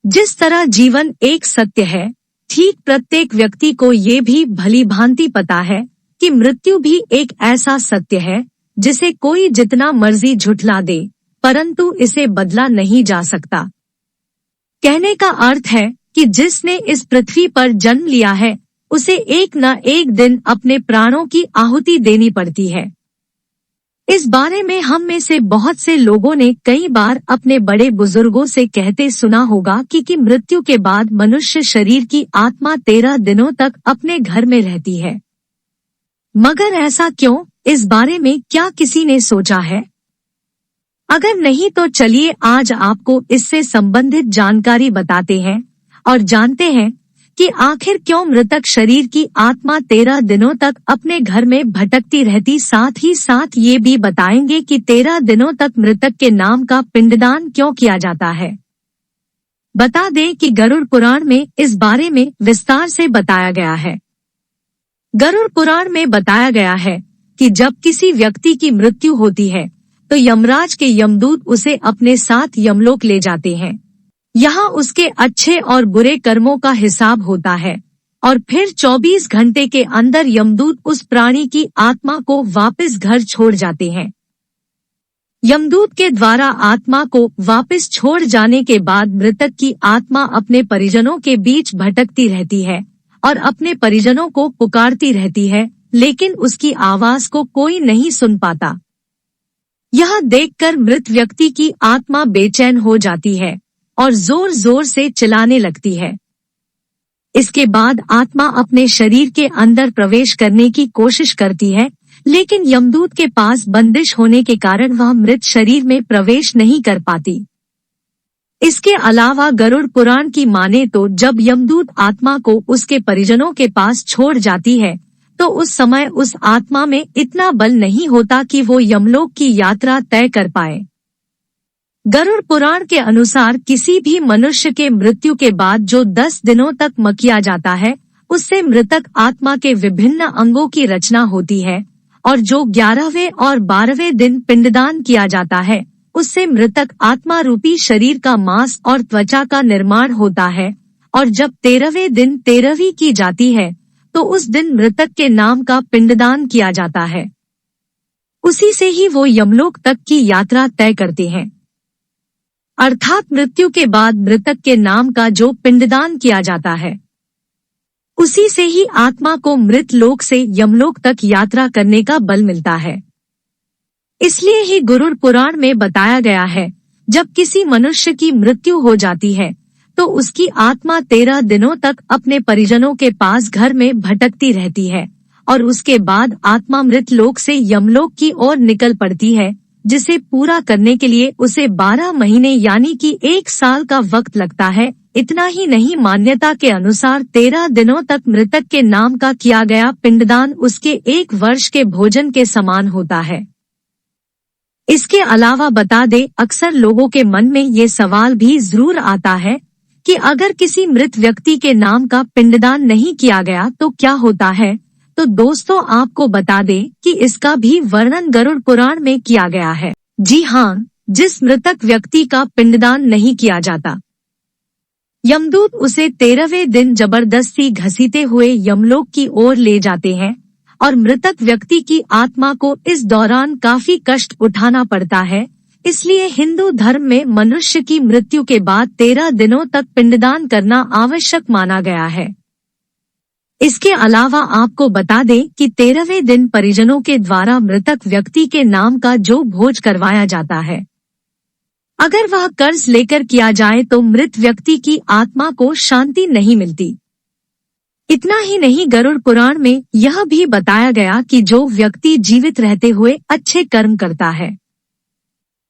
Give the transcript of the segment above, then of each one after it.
जिस तरह जीवन एक सत्य है, ठीक प्रत्येक व्यक्ति को ये भी भली भांति पता है कि मृत्यु भी एक ऐसा सत्य है जिसे कोई जितना मर्जी झुठला दे, परंतु इसे बदला नहीं जा सकता। कहने का अर्थ है कि जिसने इस पृथ्वी पर जन्म लिया है उसे एक न एक दिन अपने प्राणों की आहुति देनी पड़ती है। इस बारे में हम में से बहुत से लोगों ने कई बार अपने बड़े बुजुर्गों से कहते सुना होगा कि मृत्यु के बाद मनुष्य शरीर की आत्मा 13 दिनों तक अपने घर में रहती है। मगर ऐसा क्यों, इस बारे में क्या किसी ने सोचा है? अगर नहीं तो चलिए आज आपको इससे संबंधित जानकारी बताते हैं और जानते हैं कि आखिर क्यों मृतक शरीर की आत्मा 13 दिनों तक अपने घर में भटकती रहती। साथ ही साथ ये भी बताएंगे कि 13 दिनों तक मृतक के नाम का पिंडदान क्यों किया जाता है। बता दें कि गरुड़ पुराण में इस बारे में विस्तार से बताया गया है। गरुड़ पुराण में बताया गया है कि जब किसी व्यक्ति की मृत्यु होती है तो यमराज के यमदूत उसे अपने साथ यमलोक ले जाते हैं। यहाँ उसके अच्छे और बुरे कर्मों का हिसाब होता है और फिर 24 घंटे के अंदर यमदूत उस प्राणी की आत्मा को वापस घर छोड़ जाते हैं। यमदूत के द्वारा आत्मा को वापस छोड़ जाने के बाद मृतक की आत्मा अपने परिजनों के बीच भटकती रहती है और अपने परिजनों को पुकारती रहती है, लेकिन उसकी आवाज को कोई नहीं सुन पाता। यह देखकर मृत व्यक्ति की आत्मा बेचैन हो जाती है और जोर जोर से चिल्लाने लगती है। इसके बाद आत्मा अपने शरीर के अंदर प्रवेश करने की कोशिश करती है, लेकिन यमदूत के पास बंदिश होने के कारण वह मृत शरीर में प्रवेश नहीं कर पाती। इसके अलावा गरुड़ पुराण की माने तो जब यमदूत आत्मा को उसके परिजनों के पास छोड़ जाती है तो उस समय उस आत्मा में इतना बल नहीं होता कि वो यमलोक की यात्रा तय कर पाए। गरुड़ पुराण के अनुसार किसी भी मनुष्य के मृत्यु के बाद जो 10 दिनों तक किया जाता है उससे मृतक आत्मा के विभिन्न अंगों की रचना होती है और जो 11वें और 12वें दिन पिंडदान किया जाता है उससे मृतक आत्मा रूपी शरीर का मांस और त्वचा का निर्माण होता है और जब 13वें दिन 13वीं की जाती है तो उस दिन मृतक के नाम का पिंडदान किया जाता है। उसी से ही वो यमलोक तक की यात्रा तय करते हैं। अर्थात मृत्यु के बाद मृतक के नाम का जो पिंडदान किया जाता है उसी से ही आत्मा को मृत लोक से यमलोक तक यात्रा करने का बल मिलता है। इसलिए ही गरुड़ पुराण में बताया गया है जब किसी मनुष्य की मृत्यु हो जाती है तो उसकी आत्मा 13 दिनों तक अपने परिजनों के पास घर में भटकती रहती है और उसके बाद आत्मा मृत लोक से यमलोक की ओर निकल पड़ती है, जिसे पूरा करने के लिए उसे 12 महीने यानी कि 1 साल का वक्त लगता है। इतना ही नहीं, मान्यता के अनुसार 13 दिनों तक मृतक के नाम का किया गया पिंडदान उसके 1 वर्ष के भोजन के समान होता है। इसके अलावा बता दे, अक्सर लोगों के मन में ये सवाल भी जरूर आता है कि अगर किसी मृत व्यक्ति के नाम का पिंडदान नहीं किया गया तो क्या होता है। तो दोस्तों आपको बता दें कि इसका भी वर्णन गरुड़ पुराण में किया गया है। जी हाँ, जिस मृतक व्यक्ति का पिंडदान नहीं किया जाता यमदूत उसे 13वें दिन जबरदस्ती घसीटे हुए यमलोक की ओर ले जाते हैं और मृतक व्यक्ति की आत्मा को इस दौरान काफी कष्ट उठाना पड़ता है। इसलिए हिंदू धर्म में मनुष्य की मृत्यु के बाद 13 दिनों तक पिंडदान करना आवश्यक माना गया है। इसके अलावा आपको बता दें कि 13वें दिन परिजनों के द्वारा मृतक व्यक्ति के नाम का जो भोज करवाया जाता है, अगर वह कर्ज लेकर किया जाए तो मृत व्यक्ति की आत्मा को शांति नहीं मिलती। इतना ही नहीं, गरुड़ पुराण में यह भी बताया गया कि जो व्यक्ति जीवित रहते हुए अच्छे कर्म करता है,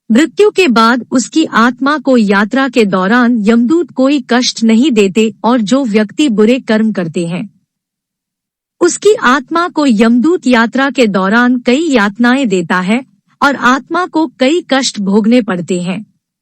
मृत्यु के बाद उसकी आत्मा को यात्रा के दौरान यमदूत कोई कष्ट नहीं देते और जो व्यक्ति बुरे कर्म करते हैं उसकी आत्मा को यमदूत यात्रा के दौरान कई यातनाएं देता है और आत्मा को कई कष्ट भोगने पड़ते हैं।